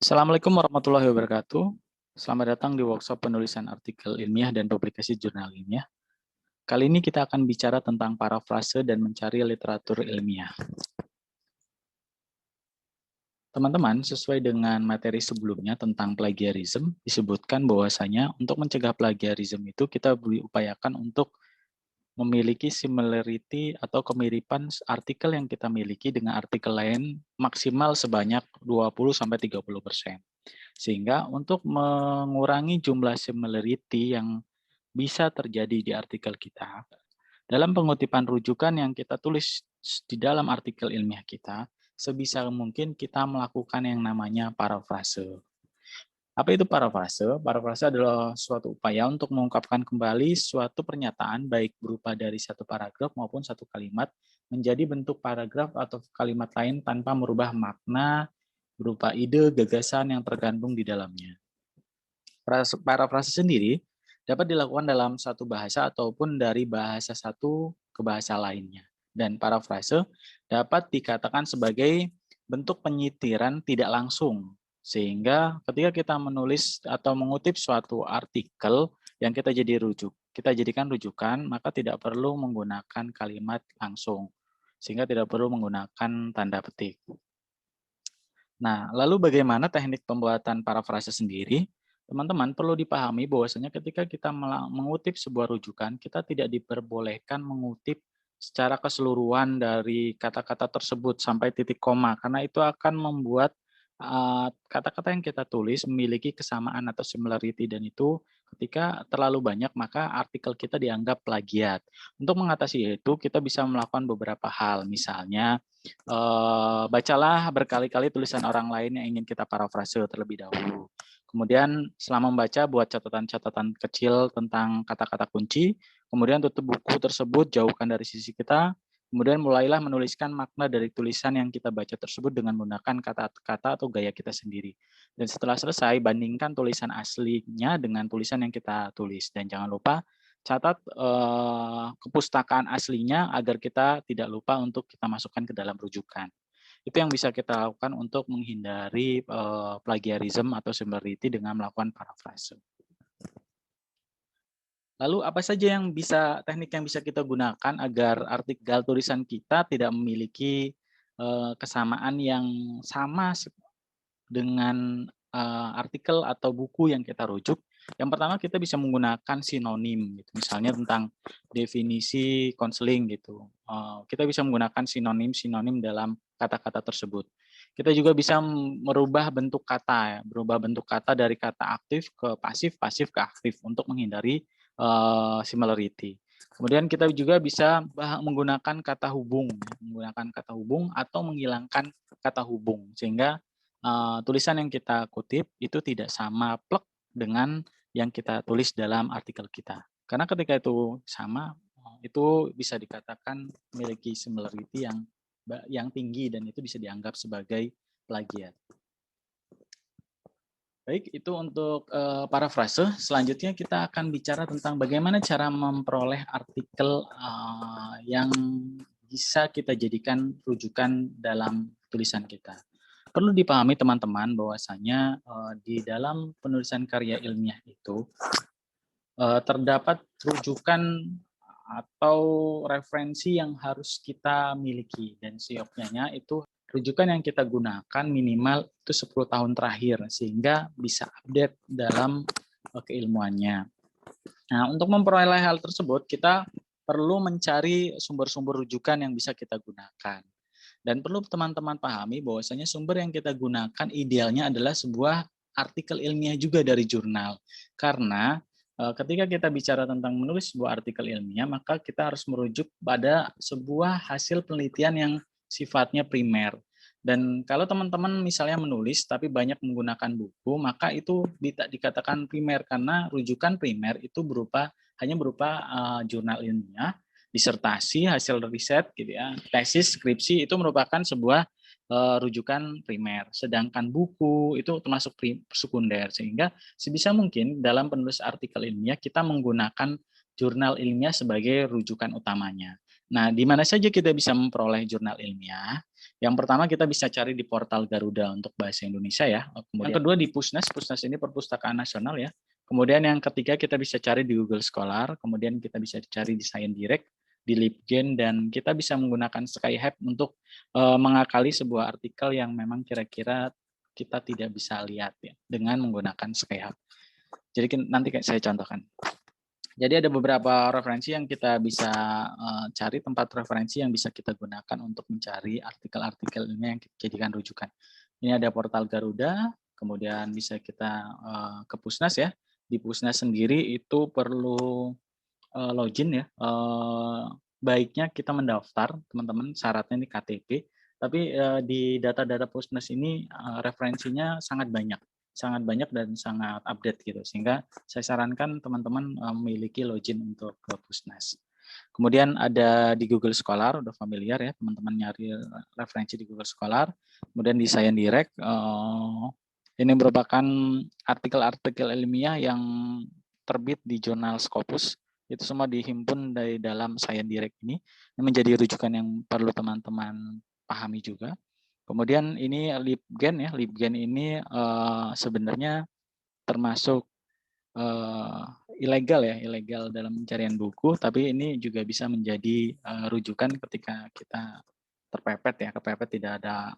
Assalamualaikum warahmatullahi wabarakatuh. Selamat datang di workshop penulisan artikel ilmiah dan publikasi jurnal ilmiah. Kali ini kita akan bicara tentang parafrase dan mencari literatur ilmiah. Teman-teman, sesuai dengan materi sebelumnya tentang plagiarism, disebutkan bahwasanya untuk mencegah plagiarism itu kita diupayakan untuk memiliki similarity atau kemiripan artikel yang kita miliki dengan artikel lain maksimal sebanyak 20-30%. Sehingga untuk mengurangi jumlah similarity yang bisa terjadi di artikel kita, dalam pengutipan rujukan yang kita tulis di dalam artikel ilmiah kita, sebisa mungkin kita melakukan yang namanya parafrase. Apa itu parafrase? Parafrase adalah suatu upaya untuk mengungkapkan kembali suatu pernyataan baik berupa dari satu paragraf maupun satu kalimat menjadi bentuk paragraf atau kalimat lain tanpa merubah makna berupa ide, gagasan yang tergandung di dalamnya. Parafrase sendiri dapat dilakukan dalam satu bahasa ataupun dari bahasa satu ke bahasa lainnya. Dan parafrase dapat dikatakan sebagai bentuk penyitiran tidak langsung. Sehingga ketika kita menulis atau mengutip suatu artikel yang kita jadikan rujukan, maka tidak perlu menggunakan kalimat langsung. Sehingga tidak perlu menggunakan tanda petik. Nah, lalu bagaimana teknik pembuatan parafrase sendiri? Teman-teman perlu dipahami bahwasanya ketika kita mengutip sebuah rujukan, kita tidak diperbolehkan mengutip secara keseluruhan dari kata-kata tersebut sampai titik koma, karena itu akan membuat kata-kata yang kita tulis memiliki kesamaan atau similarity, dan itu ketika terlalu banyak maka artikel kita dianggap plagiat. Untuk mengatasi itu, kita bisa melakukan beberapa hal, misalnya bacalah berkali-kali tulisan orang lain yang ingin kita parafrase terlebih dahulu. Kemudian selama membaca, buat catatan-catatan kecil tentang kata-kata kunci. Kemudian tutup buku tersebut, jauhkan dari sisi kita. Kemudian mulailah menuliskan makna dari tulisan yang kita baca tersebut dengan menggunakan kata-kata atau gaya kita sendiri. Dan setelah selesai, bandingkan tulisan aslinya dengan tulisan yang kita tulis. Dan jangan lupa catat kepustakaan aslinya agar kita tidak lupa untuk kita masukkan ke dalam rujukan. Itu yang bisa kita lakukan untuk menghindari plagiarism atau similarity dengan melakukan parafrase. Lalu apa saja teknik yang bisa kita gunakan agar artikel tulisan kita tidak memiliki kesamaan yang sama dengan artikel atau buku yang kita rujuk? Yang pertama, kita bisa menggunakan sinonim, gitu. Misalnya tentang definisi konseling gitu. Kita bisa menggunakan sinonim dalam kata-kata tersebut. Kita juga bisa merubah bentuk kata, berubah bentuk kata dari kata aktif ke pasif, pasif ke aktif untuk menghindari similarity. Kemudian kita juga bisa menggunakan kata hubung atau menghilangkan kata hubung, sehingga tulisan yang kita kutip itu tidak sama plek dengan yang kita tulis dalam artikel kita. Karena ketika itu sama, itu bisa dikatakan memiliki similarity yang tinggi dan itu bisa dianggap sebagai plagiat. Baik, itu untuk parafrase. Selanjutnya kita akan bicara tentang bagaimana cara memperoleh artikel yang bisa kita jadikan rujukan dalam tulisan kita. Perlu dipahami teman-teman bahwasanya di dalam penulisan karya ilmiah itu terdapat rujukan atau referensi yang harus kita miliki, dan seyogyanya itu rujukan yang kita gunakan minimal itu 10 tahun terakhir sehingga bisa update dalam keilmuannya. Nah, untuk memperoleh hal tersebut kita perlu mencari sumber-sumber rujukan yang bisa kita gunakan. Dan perlu teman-teman pahami bahwasanya sumber yang kita gunakan idealnya adalah sebuah artikel ilmiah juga dari jurnal. Karena ketika kita bicara tentang menulis sebuah artikel ilmiah, maka kita harus merujuk pada sebuah hasil penelitian yang sifatnya primer. Dan kalau teman-teman misalnya menulis tapi banyak menggunakan buku, maka itu tidak dikatakan primer, karena rujukan primer itu hanya berupa jurnal ilmiah, disertasi, hasil riset gitu ya, tesis, skripsi, itu merupakan sebuah rujukan primer. Sedangkan buku itu termasuk sekunder, sehingga sebisa mungkin dalam penulis artikel ilmiah kita menggunakan jurnal ilmiah sebagai rujukan utamanya. Nah, di mana saja kita bisa memperoleh jurnal ilmiah? Yang pertama kita bisa cari di portal Garuda untuk bahasa Indonesia ya. Kemudian yang kedua di Pusnas, Pusnas ini Perpustakaan Nasional ya. Kemudian yang ketiga kita bisa cari di Google Scholar, kemudian kita bisa cari di Science Direct, di LibGen, dan kita bisa menggunakan Skyhub untuk mengakali sebuah artikel yang memang kira-kira kita tidak bisa lihat ya dengan menggunakan Skyhub. Jadi nanti saya contohkan. Jadi ada beberapa referensi yang kita bisa cari, tempat referensi yang bisa kita gunakan untuk mencari artikel-artikel ini yang kita jadikan rujukan. Ini ada portal Garuda, kemudian bisa kita ke Pusnas ya. Di Pusnas sendiri itu perlu login ya. Baiknya kita mendaftar, teman-teman, syaratnya ini KTP. Tapi di data-data Pusnas ini referensinya sangat banyak dan sangat update gitu, sehingga saya sarankan teman-teman memiliki login untuk ke Pusnas. Kemudian ada di Google Scholar, udah familiar ya teman-teman nyari referensi di Google Scholar. Kemudian di Science Direct, ini merupakan artikel-artikel ilmiah yang terbit di jurnal Scopus. Itu semua dihimpun dari dalam Science Direct ini menjadi rujukan yang perlu teman-teman pahami juga. Kemudian ini LibGen ya, LibGen ini sebenarnya termasuk ilegal dalam pencarian buku, tapi ini juga bisa menjadi rujukan ketika kita kepepet tidak ada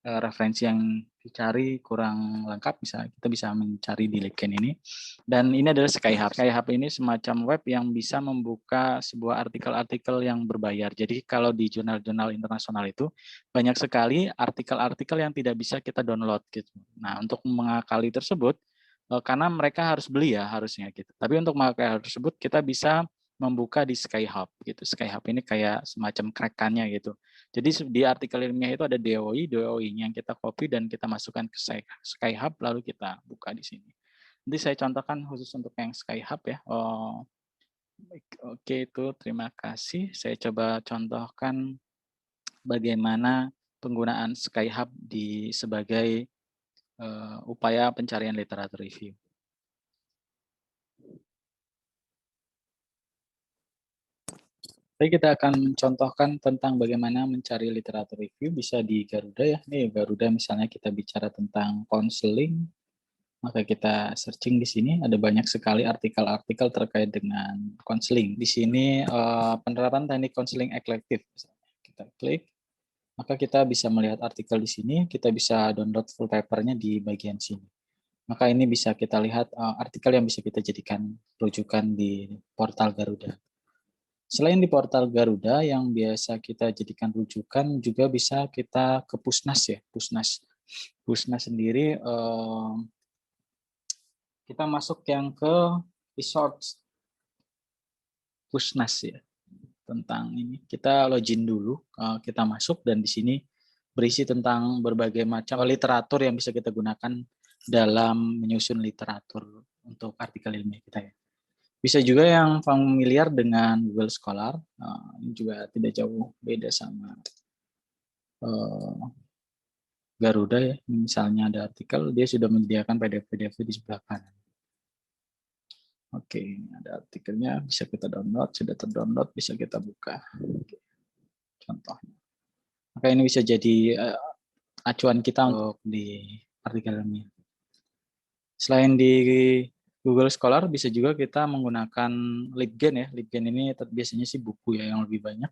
referensi yang dicari kurang lengkap, kita bisa mencari di LibGen ini. Dan ini adalah Skyhub. Skyhub ini semacam web yang bisa membuka sebuah artikel-artikel yang berbayar. Jadi kalau di jurnal-jurnal internasional itu banyak sekali artikel-artikel yang tidak bisa kita download gitu. Nah, untuk mengakali tersebut, karena mereka harus beli ya harusnya gitu. Tapi untuk mengakali hal tersebut kita bisa membuka di Skyhub gitu. Skyhub ini kayak semacam crack-annya gitu. Jadi di artikel ilmiah itu ada DOI-nya yang kita copy dan kita masukkan ke Skyhub, lalu kita buka di sini. Nanti saya contohkan khusus untuk yang Skyhub ya. Oke, itu terima kasih. Saya coba contohkan bagaimana penggunaan Skyhub sebagai upaya pencarian literatur review. Jadi kita akan contohkan tentang bagaimana mencari literatur review bisa di Garuda ya. Nih Garuda misalnya kita bicara tentang konseling, maka kita searching di sini ada banyak sekali artikel-artikel terkait dengan konseling. Di sini penerapan teknik konseling eklektif. Kita klik, maka kita bisa melihat artikel di sini, kita bisa download full papernya di bagian sini. Maka ini bisa kita lihat artikel yang bisa kita jadikan rujukan di portal Garuda. Selain di portal Garuda yang biasa kita jadikan rujukan, juga bisa kita ke Pusnas ya, Pusnas. Pusnas sendiri kita masuk yang ke resource Pusnas ya. Tentang ini kita login dulu, kita masuk dan di sini berisi tentang berbagai macam literatur yang bisa kita gunakan dalam menyusun literatur untuk artikel ilmiah kita ya. Bisa juga yang familiar dengan Google Scholar, ini juga tidak jauh beda sama Garuda ya. Misalnya ada artikel, dia sudah menyediakan PDF-PDF di sebelah kanan. Oke, ada artikelnya, bisa kita download, sudah terdownload, bisa kita buka. Oke, contohnya. Maka ini bisa jadi acuan kita untuk di artikel ini. Selain di Google Scholar, bisa juga kita menggunakan LibGen ya. LibGen ini biasanya sih buku ya yang lebih banyak.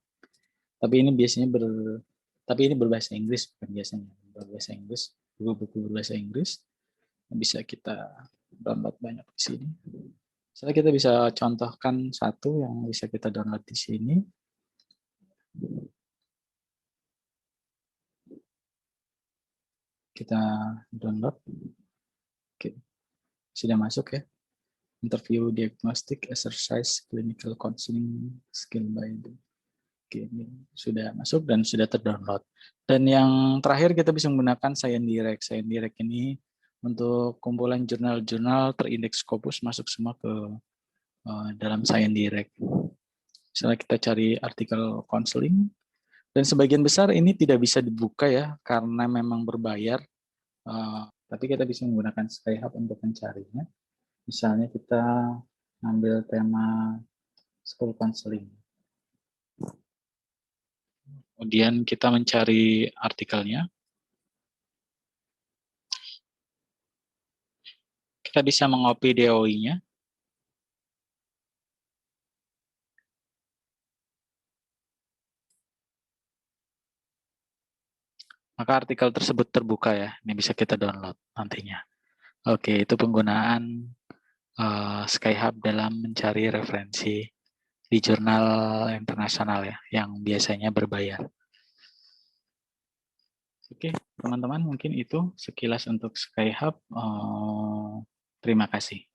Tapi ini biasanya berbahasa Inggris bukan biasanya. Berbahasa Inggris, buku-buku berbahasa Inggris bisa kita download banyak di sini. Misalnya kita bisa contohkan satu yang bisa kita download di sini. Kita download. Oke. Sudah masuk ya. Interview diagnostic exercise clinical counseling skill by the. Oke, ini sudah masuk dan sudah terdownload. Dan yang terakhir kita bisa menggunakan Science Direct. Science Direct ini untuk kumpulan jurnal-jurnal terindeks Scopus masuk semua ke dalam Science Direct. Misalnya kita cari artikel counseling, dan sebagian besar ini tidak bisa dibuka ya karena memang berbayar. Tapi kita bisa menggunakan Skyhub untuk mencarinya. Misalnya kita ambil tema school counseling. Kemudian kita mencari artikelnya. Kita bisa mengcopy DOI-nya. Maka artikel tersebut terbuka ya. Ini bisa kita download nantinya. Oke, itu penggunaan Skyhub dalam mencari referensi di jurnal internasional ya, yang biasanya berbayar. Oke, teman-teman, mungkin itu sekilas untuk Skyhub. Terima kasih.